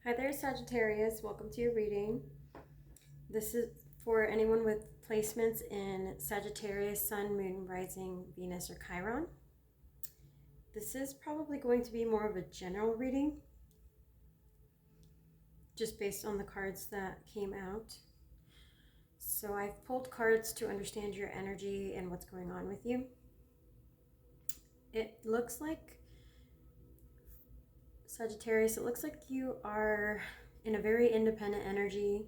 Hi there, Sagittarius. Welcome to your reading. This is for anyone with placements in Sagittarius, Sun, Moon, Rising, Venus, or Chiron. This is probably going to be more of a general reading, just based on the cards that came out. So I've pulled cards to understand your energy and what's going on with you. It looks like, Sagittarius, it looks like you are in a very independent energy.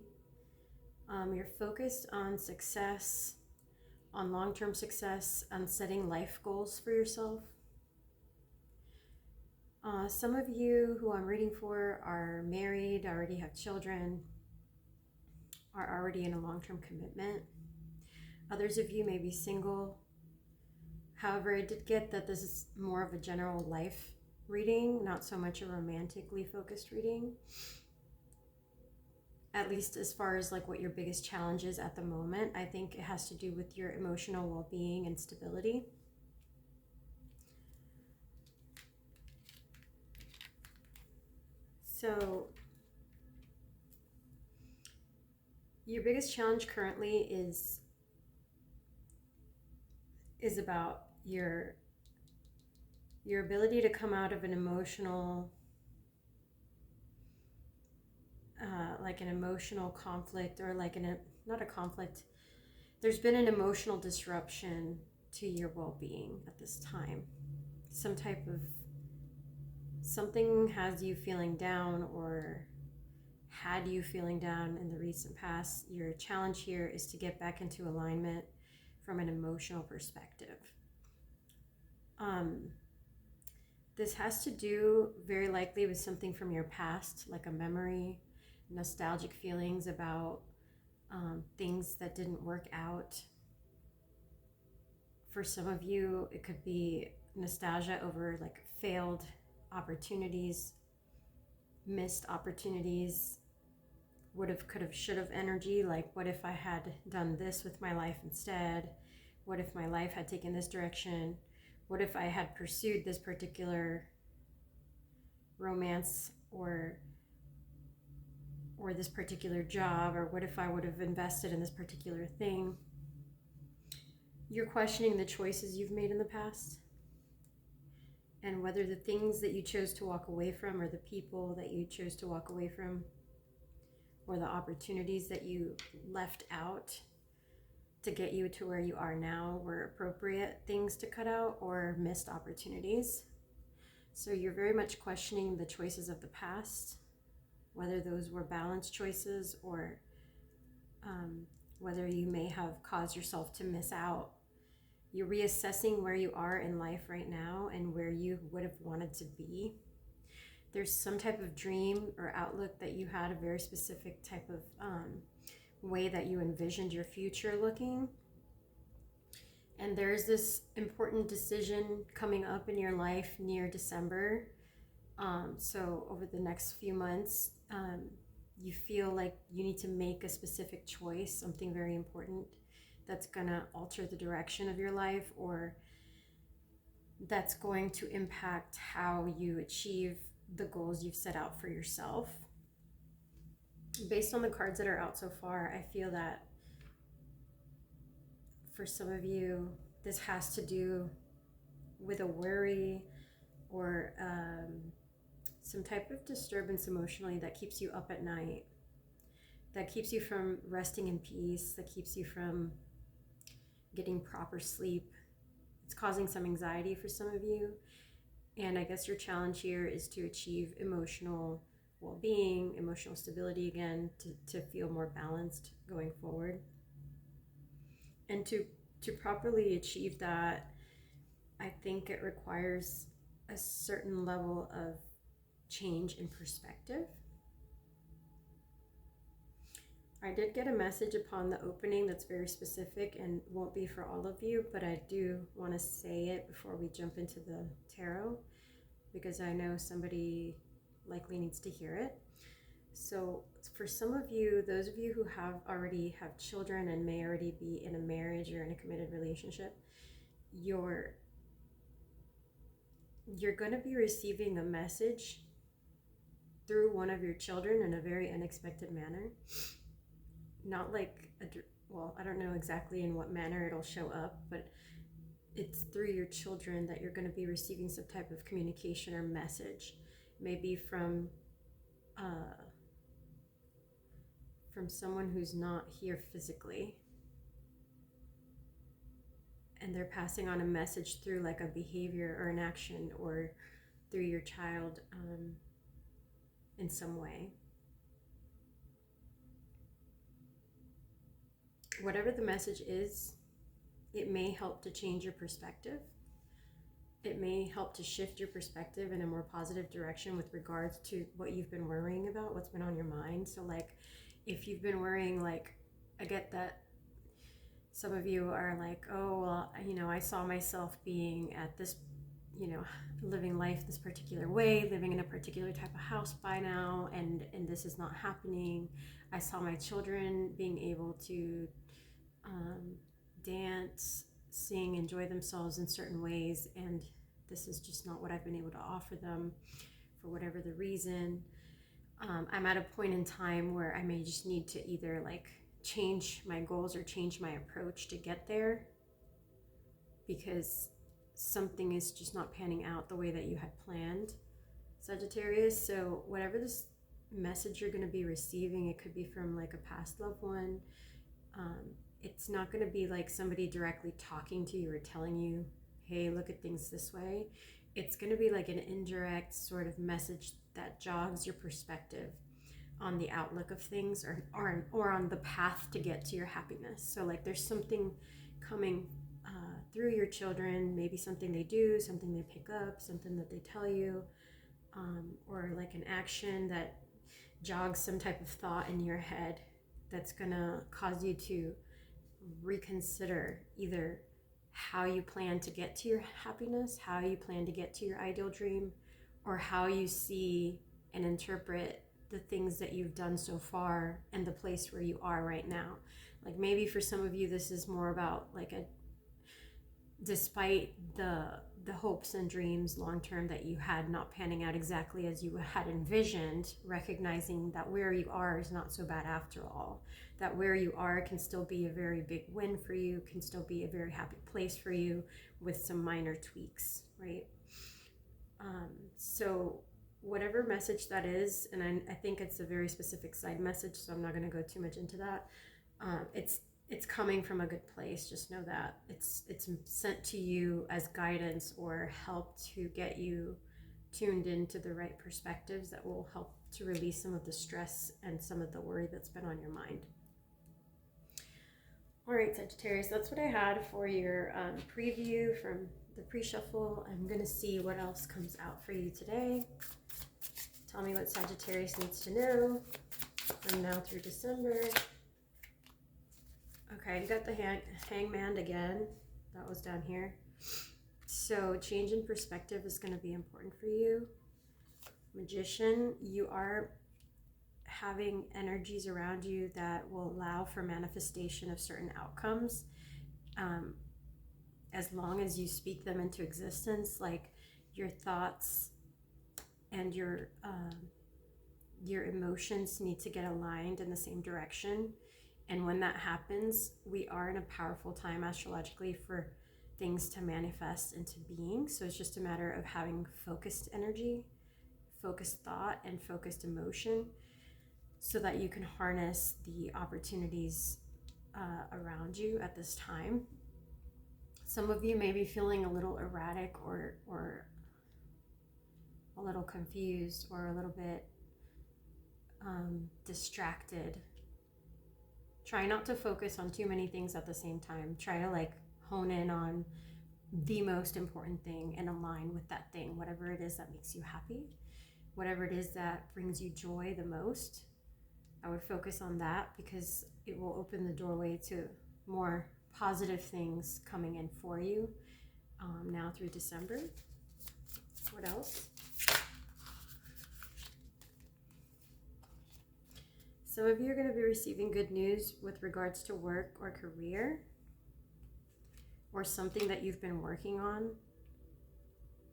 You're focused on success, on long-term success, on setting life goals for yourself. Some of you who I'm reading for are married, already have children, are already in a long-term commitment. Others of you may be single. However, I did get that this is more of a general life reading, not so much a romantically focused reading. At least as far as like what your biggest challenge is at the moment. I think it has to do with your emotional well-being and stability. So your biggest challenge currently is about your ability to come out of an emotional like an emotional conflict, or like not a conflict. There's been an emotional disruption to your well-being at this time. Some type of something has you feeling down, or had you feeling down in the recent past. Your challenge here is to get back into alignment from an emotional perspective. This has to do very likely with something from your past, like a memory, nostalgic feelings about things that didn't work out. For some of you, it could be nostalgia over like failed opportunities, missed opportunities, would have, could have, should have energy. Like, what if I had done this with my life instead? What if my life had taken this direction? What if I had pursued this particular romance or this particular job? Or what if I would have invested in this particular thing? You're questioning the choices you've made in the past, and whether the things that you chose to walk away from, or the people that you chose to walk away from, or the opportunities that you left out to get you to where you are now, were appropriate things to cut out or missed opportunities. So you're very much questioning the choices of the past, whether those were balanced choices, or whether you may have caused yourself to miss out. You're reassessing where you are in life right now and where you would have wanted to be. There's some type of dream or outlook that you had, a very specific type of way that you envisioned your future looking. And there's this important decision coming up in your life near December. So over the next few months, you feel like you need to make a specific choice, something very important that's gonna alter the direction of your life, or that's going to impact how you achieve the goals you've set out for yourself. Based on the cards that are out so far, I feel that for some of you, this has to do with a worry, or some type of disturbance emotionally that keeps you up at night, that keeps you from resting in peace, that keeps you from getting proper sleep. It's causing some anxiety for some of you. And I guess your challenge here is to achieve emotional well-being, emotional stability again, to feel more balanced going forward. And to properly achieve that, I think it requires a certain level of change in perspective. I did get a message upon the opening that's very specific and won't be for all of you, but I do want to say it before we jump into the tarot, because I know somebody likely needs to hear it. So for some of you, those of you who already have children and may already be in a marriage or in a committed relationship, you're going to be receiving a message through one of your children in a very unexpected manner. Not like, well, I don't know exactly in what manner it'll show up, but it's through your children that you're going to be receiving some type of communication or message. Maybe from someone who's not here physically. And they're passing on a message through like a behavior or an action, or through your child in some way. Whatever the message is, it may help to change your perspective. It may help to shift your perspective in a more positive direction with regards to what you've been worrying about, what's been on your mind. So like, if you've been worrying, like, I get that some of you are like, oh, well, you know, I saw myself being at this, you know, living life this particular way, living in a particular type of house by now, and this is not happening. I saw my children being able to dance, sing, enjoy themselves in certain ways, and this is just not what I've been able to offer them for whatever the reason. I'm at a point in time where I may just need to either like change my goals or change my approach to get there, because something is just not panning out the way that you had planned, Sagittarius. So whatever this message you're going to be receiving, it could be from like a past loved one. It's not going to be like somebody directly talking to you or telling you, hey, look at things this way. It's going to be like an indirect sort of message that jogs your perspective on the outlook of things, or on the path to get to your happiness. So like there's something coming through your children, maybe something they do, something they pick up, something that they tell you, or like an action that jogs some type of thought in your head that's gonna cause you to reconsider either how you plan to get to your happiness, how you plan to get to your ideal dream, or how you see and interpret the things that you've done so far and the place where you are right now. Like maybe for some of you, this is more about like despite the hopes and dreams long-term that you had not panning out exactly as you had envisioned, recognizing that where you are is not so bad after all, that where you are can still be a very big win for you, can still be a very happy place for you with some minor tweaks, right? So whatever message that is, and I think it's a very specific side message, so I'm not going to go too much into that. It's coming from a good place. Just know that it's sent to you as guidance or help to get you tuned into the right perspectives that will help to release some of the stress and some of the worry that's been on your mind. All right, Sagittarius, that's what I had for your preview from the pre-shuffle. I'm going to see what else comes out for you today. Tell me what Sagittarius needs to know from now through December. Okay, you got the hangman again. That was down here. So change in perspective is going to be important for you. Magician, you are having energies around you that will allow for manifestation of certain outcomes, as long as you speak them into existence. Like your thoughts and your emotions need to get aligned in the same direction. And when that happens, we are in a powerful time astrologically for things to manifest into being. So it's just a matter of having focused energy, focused thought, and focused emotion, so that you can harness the opportunities around you at this time. Some of you may be feeling a little erratic or a little confused or a little bit distracted. Try not to focus on too many things at the same time. Try to like hone in on the most important thing and align with that thing, whatever it is that makes you happy, whatever it is that brings you joy the most. I would focus on that because it will open the doorway to more positive things coming in for you now through December. What else? Some of you are going to be receiving good news with regards to work or career, or something that you've been working on.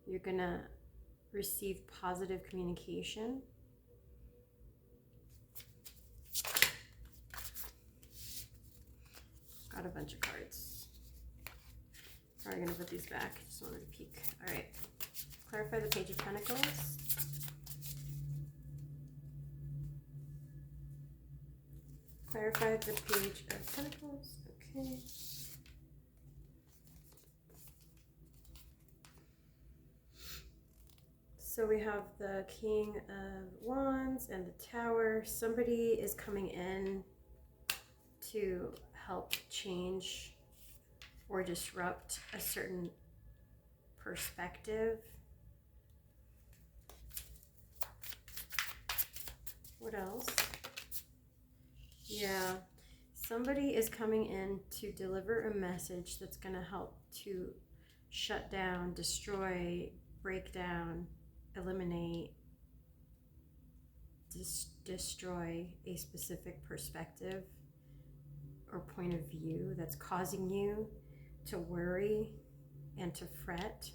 You're going to receive positive communication. got a bunch of cards. Probably gonna put these back. Just wanted to peek. All right. Clarify the Page of Pentacles. Clarify the Page of Pentacles. Okay. So we have the King of Wands and the Tower. Somebody is coming in to help change or disrupt a certain perspective. What else? Yeah, somebody is coming in to deliver a message that's going to help to shut down, destroy, break down, eliminate, destroy a specific perspective or point of view that's causing you to worry and to fret.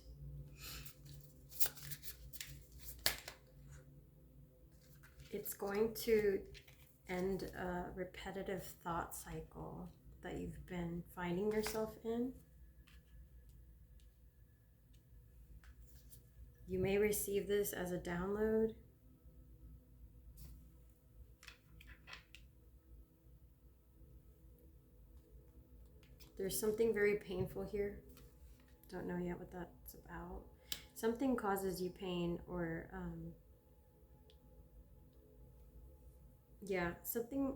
It's going to end a repetitive thought cycle that you've been finding yourself in. You may receive this as a download. There's something very painful here. Don't know yet what that's about. Something causes you pain, or yeah, something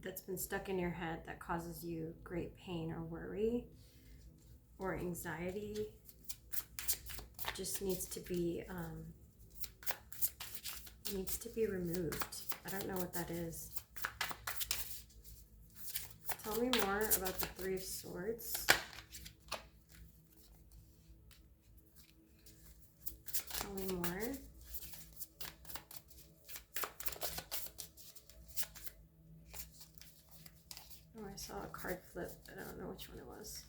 that's been stuck in your head that causes you great pain or worry or anxiety just needs to be removed. I don't know what that is. Tell me more about the Three of Swords. Tell me more. Oh, I saw a card flip, but I don't know which one it was.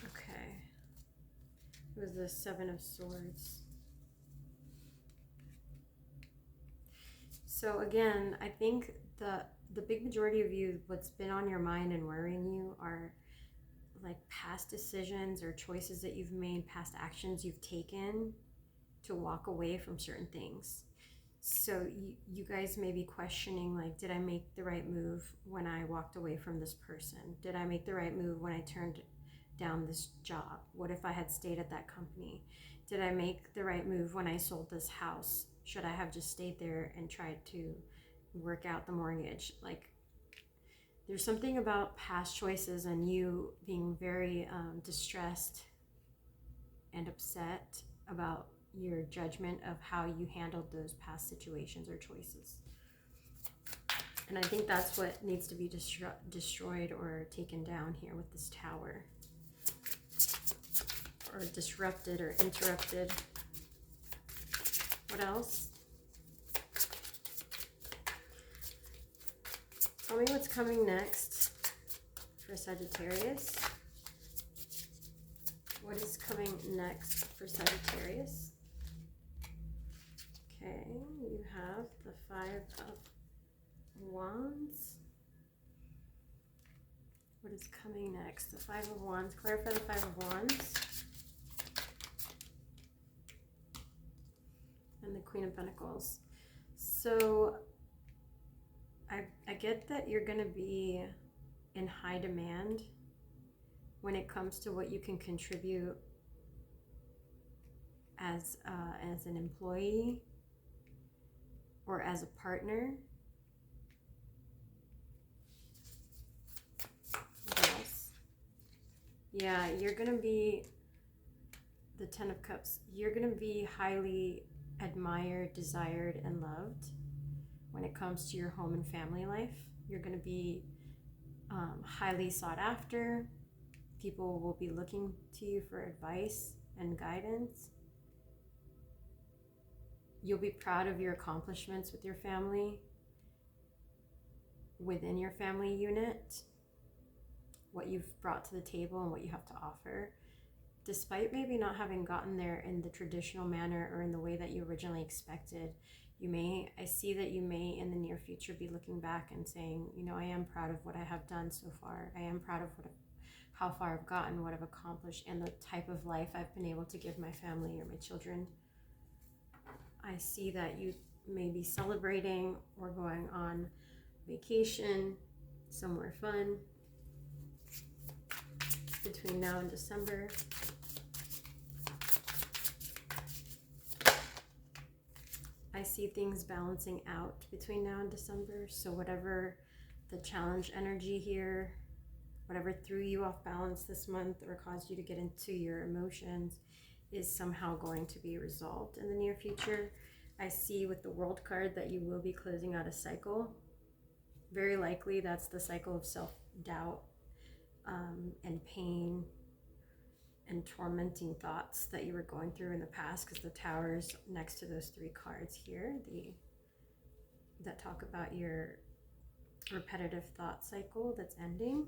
Okay. It was the Seven of Swords. So again, I think the big majority of you, what's been on your mind and worrying you are like past decisions or choices that you've made, past actions you've taken to walk away from certain things. So you guys may be questioning, like, did I make the right move when I walked away from this person? Did I make the right move when I turned down this job? What if I had stayed at that company? Did I make the right move when I sold this house? Should I have just stayed there and tried to work out the mortgage? Like, there's something about past choices and you being very distressed and upset about your judgment of how you handled those past situations or choices. And I think that's what needs to be destroyed or taken down here with this Tower. Or disrupted or interrupted. What else? Tell me what's coming next for Sagittarius. What is coming next for Sagittarius? Okay, you have the Five of Wands. What is coming next? The Five of Wands. Clarify the Five of Wands. And the Queen of Pentacles. So I get that you're going to be in high demand when it comes to what you can contribute as an employee or as a partner. What else? Yeah, you're going to be the Ten of Cups. You're going to be highly admired, desired, and loved when it comes to your home and family life. You're going to be highly sought after. People will be looking to you for advice and guidance. You'll be proud of your accomplishments with your family, within your family unit, what you've brought to the table and what you have to offer. Despite maybe not having gotten there in the traditional manner or in the way that you originally expected, I see that you may in the near future be looking back and saying, you know, I am proud of what I have done so far. I am proud of how far I've gotten, what I've accomplished, and the type of life I've been able to give my family or my children. I see that you may be celebrating or going on vacation, somewhere fun, between now and December. I see things balancing out between now and December. So whatever the challenge energy here, whatever threw you off balance this month or caused you to get into your emotions, is somehow going to be resolved in the near future. I see with the World card that you will be closing out a cycle. Very likely that's the cycle of self-doubt and pain and tormenting thoughts that you were going through in the past, because the Tower is next to those 3 cards here, that talk about your repetitive thought cycle that's ending.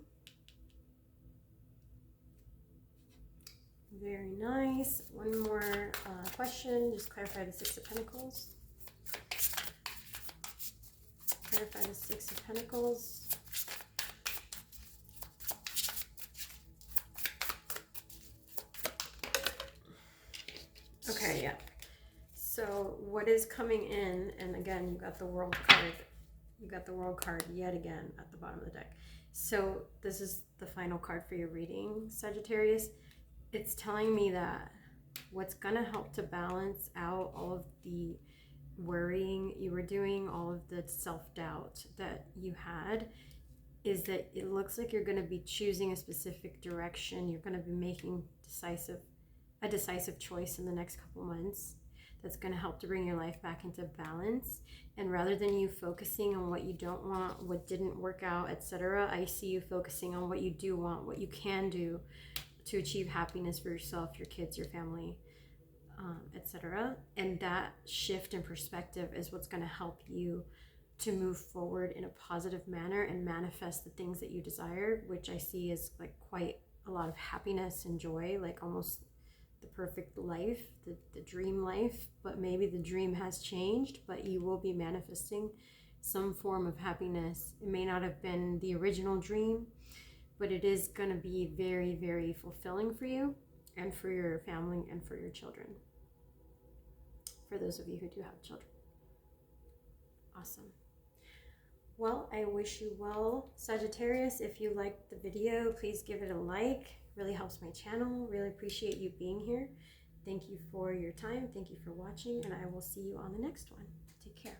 Very nice. One more question. Just clarify the 6 of Pentacles. Clarify the 6 of Pentacles. Okay, yeah. So what is coming in, and again, you got the World card. You got the World card yet again at the bottom of the deck. So this is the final card for your reading, Sagittarius. It's telling me that what's going to help to balance out all of the worrying you were doing, all of the self-doubt that you had, is that it looks like you're going to be choosing a specific direction. You're going to be making a decisive choice in the next couple months that's going to help to bring your life back into balance. And rather than you focusing on what you don't want, what didn't work out, etc., I see you focusing on what you do want, what you can do to achieve happiness for yourself, your kids, your family, etc. And that shift in perspective is what's going to help you to move forward in a positive manner and manifest the things that you desire, which I see is like quite a lot of happiness and joy, like almost the perfect life, the dream life. But maybe the dream has changed, but you will be manifesting some form of happiness. It may not have been the original dream, but it is going to be very, very fulfilling for you and for your family and for your children. For those of you who do have children. Awesome. Well, I wish you well, Sagittarius. If you liked the video, please give it a like. Really helps my channel. Really appreciate you being here. Thank you for your time. Thank you for watching, and I will see you on the next one. Take care.